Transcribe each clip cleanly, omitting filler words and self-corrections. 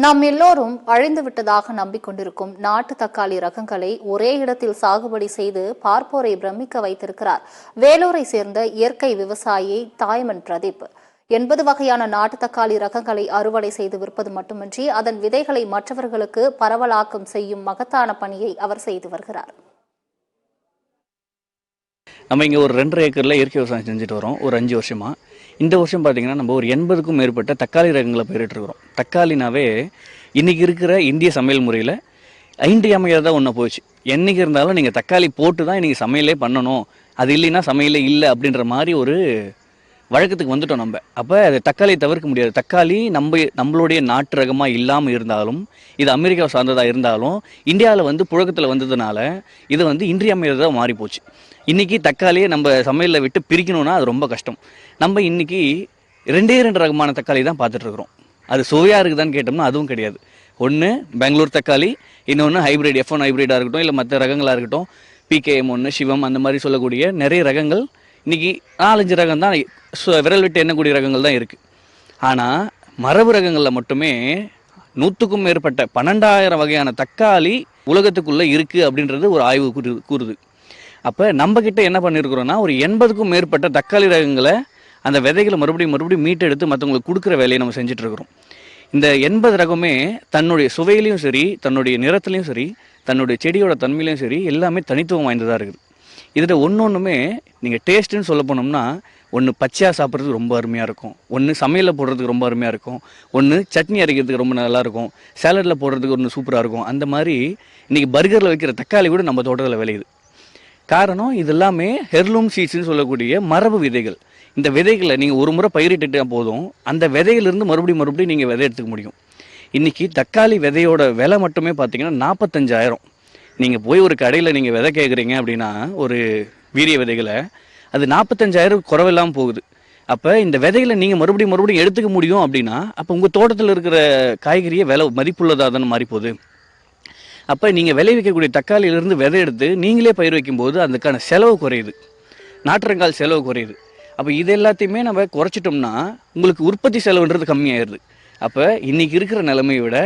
நாம் எல்லோரும் அழிந்துவிட்டதாக நம்பிக்கொண்டிருக்கும் நாட்டு தக்காளி ரகங்களை ஒரே இடத்தில் சாகுபடி செய்து பார்ப்போரை பிரமிக்க வைத்திருக்கிறார் வேலூரை சேர்ந்த இயற்கை விவசாயி தாய்மன் பிரதீப். 80 வகையான நாட்டு தக்காளி ரகங்களை அறுவடை செய்து விற்பது மட்டுமின்றி அதன் விதைகளை மற்றவர்களுக்கு பரவலாக்கம் செய்யும் மகத்தான பணியை அவர் செய்து வருகிறார். நம்ம இங்கே ஒரு 2.5 ஏக்கரில் இயற்கை விவசாயம் செஞ்சுட்டு வரோம் ஒரு 5 வருஷமாக. இந்த வருஷம் பார்த்திங்கன்னா நம்ம ஒரு 80க்கும் மேற்பட்ட தக்காளி ரகங்களை பயிரிட்டுருக்கிறோம். தக்காளினாவே இன்றைக்கி இருக்கிற இந்திய சமையல் முறையில் இன்றியமையாததாக ஒன்று போச்சு. என்றைக்கு இருந்தாலும் நீங்கள் தக்காளி போட்டு தான் இன்றைக்கி சமையலே பண்ணணும், அது இல்லைன்னா சமையலே இல்லை அப்படின்ற மாதிரி ஒரு வழக்கத்துக்கு வந்துட்டோம் நம்ம. அப்போ அது தக்காளியை தவிர்க்க முடியாது. தக்காளி நம்மளுடைய நாட்டு ரகமாக இல்லாமல் இருந்தாலும், இது அமெரிக்காவை சார்ந்ததாக இருந்தாலும், இந்தியாவில் புழக்கத்தில் வந்ததுனால இது இன்றியமையாததாக மாறிப்போச்சு. இன்றைக்கி தக்காளியை நம்ம சமையலில் விட்டு பிரிக்கணும்னா அது ரொம்ப கஷ்டம். நம்ம இன்றைக்கி 2 ரகமான தக்காளி தான் பார்த்துட்ருக்குறோம். அது சுவையாக இருக்குதான்னு கேட்டோம்னா அதுவும் கிடையாது. ஒன்று பெங்களூர் தக்காளி, இன்னொன்று ஹைப்ரிட் F1 ஹைப்ரிடாக இருக்கட்டும், இல்லை மற்ற ரகங்களாக இருக்கட்டும், PKM1 சிவம் அந்த மாதிரி சொல்லக்கூடிய நிறைய ரகங்கள் இன்றைக்கி 4-5 ரகம் தான் விரல் விட்டு எண்ணக்கூடிய ரகங்கள் தான் இருக்குது. ஆனால் மரபு ரகங்களில் மட்டுமே 100க்கும் மேற்பட்ட 12,000 வகையான தக்காளி உலகத்துக்குள்ளே இருக்குது அப்படின்றது ஒரு ஆய்வு கூறுது. அப்போ நம்மக்கிட்ட என்ன பண்ணியிருக்கிறோன்னா ஒரு 80க்கும் மேற்பட்ட தக்காளி ரகங்களை அந்த விதைகளை மறுபடியும் மீட்டெடுத்து மற்றவங்களுக்கு கொடுக்குற வேலையை நம்ம செஞ்சிட்ருக்கிறோம். இந்த 80 ரகமே தன்னுடைய சுவையிலையும் சரி, தன்னுடைய நிறத்துலையும் சரி, தன்னுடைய செடியோட தன்மையிலையும் சரி எல்லாமே தனித்துவம் வாய்ந்ததாக இருக்குது. இதில் ஒன்றுமே நீங்கள் டேஸ்ட்டுன்னு சொல்ல போனோம்னா, ஒன்று பச்சையாக சாப்பிட்றதுக்கு ரொம்ப அருமையாக இருக்கும், ஒன்று சமையலில் போடுறதுக்கு ரொம்ப அருமையாக இருக்கும், ஒன்று சட்னி அரைக்கிறதுக்கு ரொம்ப நல்லாயிருக்கும், சேலடில் போடுறதுக்கு ஒன்று சூப்பராக இருக்கும். அந்த மாதிரி இன்றைக்கி பர்கரில் வைக்கிற தக்காளி கூட நம்ம தோட்டத்தில் விளையுது. காரணம் இது எல்லாமே ஹெர்லூம் சீட்ஸ்ன்னு சொல்லக்கூடிய மரபு விதைகள். இந்த விதைகளை நீங்கள் ஒரு முறை பயிரிட்டுட்டா போதும், அந்த விதையிலிருந்து மறுபடியும் நீங்கள் விதை எடுத்துக்க முடியும். இன்றைக்கி தக்காளி விதையோட விலை மட்டுமே பார்த்தீங்கன்னா 45,000. நீங்கள் போய் ஒரு கடையில் நீங்கள் விதை கேட்குறீங்க அப்படின்னா ஒரு வீரிய விதைகளை, அது 45,000 குறைவில்லாமல் போகுது. அப்போ இந்த விதைகளை நீங்கள் மறுபடியும் எடுத்துக்க முடியும் அப்படின்னா, அப்போ உங்கள் தோட்டத்தில் இருக்கிற காய்கறியை விலை மதிப்புள்ளதாக தானே மாறி போகுது. அப்போ நீங்கள் விளைவிக்கக்கூடிய தக்காளியிலிருந்து விதை எடுத்து நீங்களே பயிர் வைக்கும்போது அதுக்கான செலவு குறையுது, நாற்றங்கால் செலவு குறையுது. அப்போ இது எல்லாத்தையுமே நம்ம குறைச்சிட்டோம்னா உங்களுக்கு உற்பத்தி செலவுன்றது கம்மியாயிருது. அப்போ இன்றைக்கி இருக்கிற நிலைமையை விட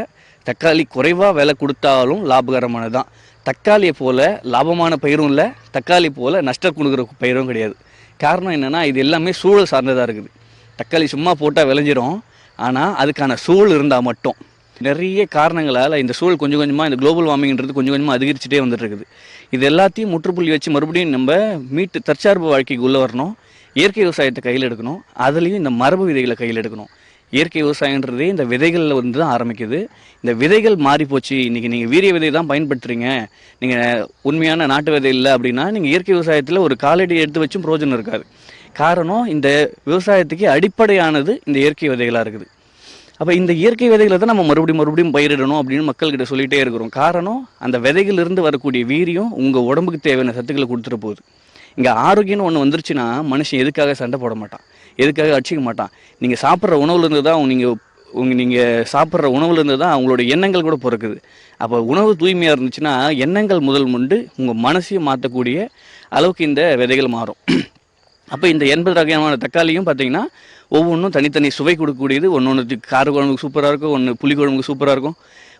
தக்காளி குறைவாக விலை கொடுத்தாலும் லாபகரமானது தான். தக்காளியை போல் லாபமான பயிரும் இல்லை, தக்காளி போல் நஷ்டம் கொடுக்குற பயிரும் கிடையாது. காரணம் என்னென்னா இது எல்லாமே சூழல் சார்ந்ததாக இருக்குது. தக்காளி சும்மா போட்டால் விளைஞ்சிரும், ஆனால் அதுக்கான சூழல் இருந்தால் மட்டும். நிறைய காரணங்களால் இந்த சூழல் கொஞ்சம் கொஞ்சமாக இந்த குளோபல் வார்மிங்கிறது கொஞ்சம் கொஞ்சமாக அதிகரிச்சுட்டே வந்துட்டு இருக்குது. இது எல்லாத்தையும் முற்றுப்புள்ளி வச்சு மறுபடியும் நம்ம தற்சார்பு வாழ்க்கைக்கு உள்ளே வரணும். இயற்கை விவசாயத்தை கையில் எடுக்கணும். அதுலேயும் இந்த மரபு விதைகளை கையில் எடுக்கணும். இயற்கை விவசாயன்றதே இந்த விதைகளில் தான் ஆரம்பிக்குது. இந்த விதைகள் மாறி போச்சு, இன்றைக்கி நீங்கள் வீரிய விதை தான் பயன்படுத்துகிறீங்க, நீங்கள் உண்மையான நாட்டு விதை இல்லை அப்படின்னா நீங்கள் இயற்கை விவசாயத்தில் ஒரு காலடி எடுத்து வச்சும் பிரயோஜனம் இருக்காது. காரணம் இந்த விவசாயத்துக்கு அடிப்படையானது இந்த இயற்கை விதைகளாக இருக்குது. அப்போ இந்த இயற்கை விதைகளை தான் நம்ம மறுபடியும் பயிரிடணும் அப்படின்னு மக்கள்கிட்ட சொல்லிகிட்டே இருக்கிறோம். காரணம் அந்த விதைகளிலிருந்து வரக்கூடிய வீரியம் உங்கள் உடம்புக்கு தேவையான சத்துக்களை கொடுத்துட்டு போகுது. இங்கே ஆரோக்கியம்னு ஒன்று வந்துருச்சுன்னா மனுஷன் எதுக்காக சண்டை போட மாட்டான், எதுக்காக அடிச்சிக்க மாட்டான். நீங்கள் சாப்பிட்ற உணவுலேருந்து தான் நீங்கள் சாப்பிட்ற உணவுலேருந்து தான் அவங்களோட எண்ணங்கள் கூட பிறக்குது. அப்போ உணவு தூய்மையாக இருந்துச்சுன்னா எண்ணங்கள் முதல் கொண்டு உங்கள் மனசையும் மாற்றக்கூடிய அளவுக்கு இந்த விதைகள் மாறும். அப்போ இந்த 80 வகையான தக்காளியும் பார்த்தீங்கன்னா ஒவ்வொன்றும் தனித்தனி சுவை கொடுக்கக்கூடியது. ஒன்று கார குழம்புக்கு சூப்பராக இருக்கும், ஒன்று புளி குழம்புக்கு சூப்பராக இருக்கும்,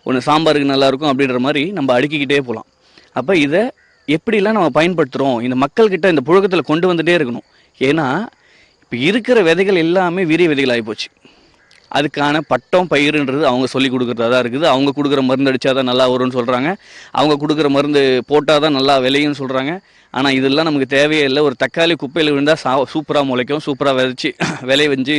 ஒன்று சாம்பாருக்கு நல்லாயிருக்கும். அப்படின்ற மாதிரி நம்ம அடுக்கிக்கிட்டே போகலாம். அப்போ இதை எப்படிலாம் நம்ம பயன்படுத்துகிறோம், இந்த மக்கள்கிட்ட இந்த புழக்கத்தில் கொண்டு வந்துகிட்டே இருக்கணும். ஏன்னா இப்போ இருக்கிற விதைகள் எல்லாமே வீரிய விதைகள் ஆகிப்போச்சு. அதுக்கான பட்டம் பயிருன்றது அவங்க சொல்லி கொடுக்குறதா தான் இருக்குது. அவங்க கொடுக்குற மருந்து அடித்தா தான் நல்லா வரும்னு சொல்கிறாங்க, அவங்க கொடுக்குற மருந்து போட்டால் தான் நல்லா விளையும்னு சொல்கிறாங்க. ஆனால் இதெல்லாம் நமக்கு தேவையே இல்லை. ஒரு தக்காளி குப்பையில் விழுந்தால் சூப்பராக முளைக்கும், சூப்பராக விதைச்சி விளை வஞ்சி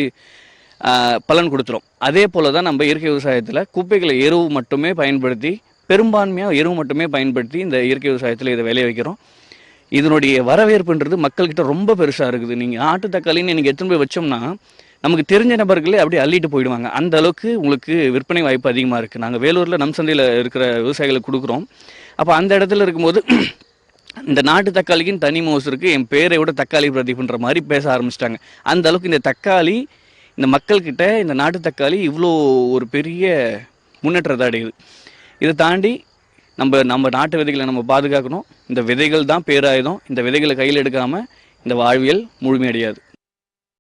பலன் கொடுத்துரும். அதே போல் தான் நம்ம இயற்கை விவசாயத்தில் குப்பைகளை எருவு மட்டுமே பயன்படுத்தி, பெரும்பான்மையாக எருவு மட்டுமே பயன்படுத்தி இந்த இயற்கை விவசாயத்தில் இதை விளைய வைக்கிறோம். இதனுடைய வரவேற்புன்றது மக்கள்கிட்ட ரொம்ப பெருசாக இருக்குது. நீங்கள் ஆட்டு தக்காளின்னு எனக்கு எடுத்துன்னு போய் வச்சோம்னா நமக்கு தெரிஞ்ச நபர்களே அப்படியே அள்ளிட்டு போயிடுவாங்க. அந்த அளவுக்கு உங்களுக்கு விற்பனை வாய்ப்பு அதிகமாக இருக்குது. நாங்கள் வேலூரில் நம் சந்தையில் இருக்கிற விவசாயிகளுக்கு கொடுக்குறோம். அப்போ அந்த இடத்துல இருக்கும்போது இந்த நாட்டு தக்காளிக்குன்னு தனி மோசு இருக்குது, என் பேரை விட தக்காளி பிரதீப்ன்ற மாதிரி பேச ஆரம்பிச்சிட்டாங்க. அந்த அளவுக்கு இந்த தக்காளி இந்த மக்கள்கிட்ட இந்த நாட்டு தக்காளி இவ்வளோ ஒரு பெரிய முன்னேற்றத்தை அடையுது. இதை தாண்டி நம்ம நாட்டு விதைகளை நம்ம பாதுகாக்கணும். இந்த விதைகள் தான் பேராயுதம். இந்த விதைகளை கையில் எடுக்காமல் இந்த வாழ்வியல் முழுமையடையாது.